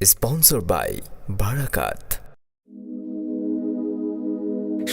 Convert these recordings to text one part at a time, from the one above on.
Sponsor by বারাকাত।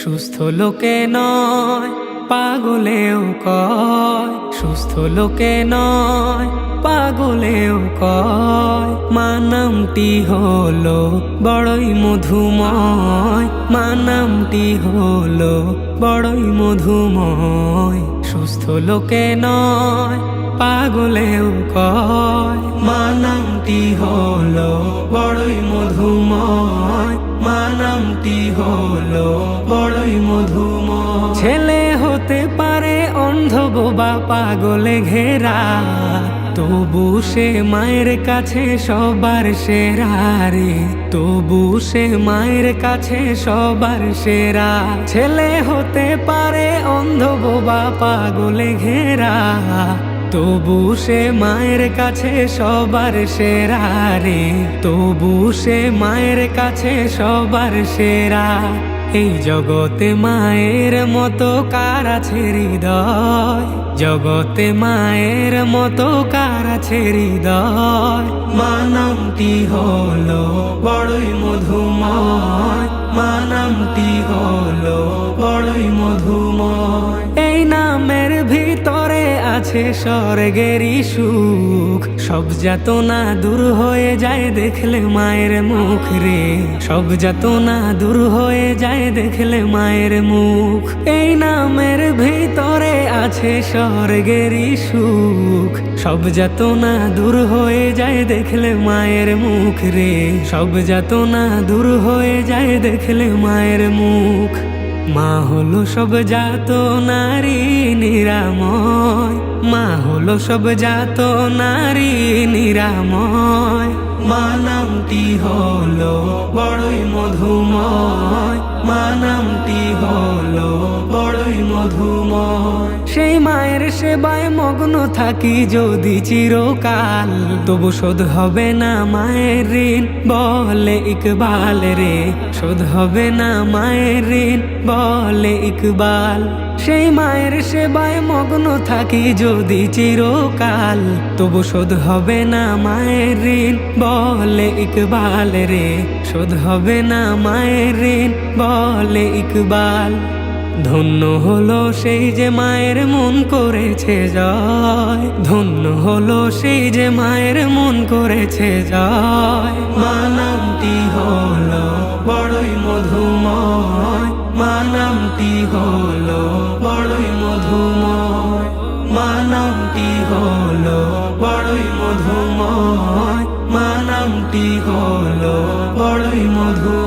সুস্থ লোকে নয় পাগলেও কয়, সুস্থ লোকে নয় পাগলেও কয়, মা নামটি হলো বড়ই মধুময়, মা নামটি হলো বড়ই মধুময়। সুস্থ লোকে নয় পাগলেও কয়, মা নামটি হলো বড়ই মধুময়, মা নামটি হলো বড়ই মধুময়। ছেলে হতে পারে অন্ধ বোবা পাগলে ঘেরা, তবু সে মায়ের কাছে সবার সেরা রে, তবু সে মায়ের কাছে সবার সেরা। ছেলে হতে পারে অন্ধ বোবা পাগলে ঘেরা, তবু সে মায়ের কাছে সবার সেরা রে, তবু সে মায়ের কাছে সবার সেরা। এই জগতে মায়ের মতো কার আছে হৃদয়, জগতে মায়ের মতো কার আছে হৃদয়। মা নামটি হলো বড়ই মধুময়, মা নামটি হলো বড়ই মধুময়। এই নামের ভিতরে আছে স্বর্গেরই সুখ, সব যাতনা দূর হয়ে যায় দেখলে মায়ের মুখ রে, সব যাতনা দূর হয়ে যায় দেখলে মায়ের মুখ। এই নামের ভিতরে আছে স্বর্গেরই সুখ, সব যাতনা দূর হয়ে যায় দেখলে মায়ের মুখ রে, সব যাতনা দূর হয়ে যায় দেখলে মায়ের মুখ। মা হলো সব জাত নারী নিরাময়, মা হলো সব জাত নারী নিরাময়। মা নামটি হলো বড়ই মধুময়, মা নামটি হলো বড়ই মধুময়। সেই মায়ের সেবায় মগ্ন থাকি যদি চিরকাল, তবু শোধ হবে না মায়ের ঋণ বলে ইকবাল রে, শোধ হবে না মায়ের ঋণ বলে ইকবাল। সেই মায়ের সেবায় মগ্ন থাকি যদি চিরকাল, তবু শোধ হবে না মায়ের ঋণ বলে ইকবাল রে, শোধ হবে না মায়ের ঋণ বলে ইকবাল। ধন্য হলো সেই যে মায়ের মন করেছে জয়, ধন্য হলো সেই যে মায়ের মন করেছে জয়। মা নামটি হলো বড়ই মধুময়, মা নামটি হলো বড়ই মধুময়, মা নামটি হলো বড়ই মধুময়, মা নামটি হলো বড়ই মধুময়।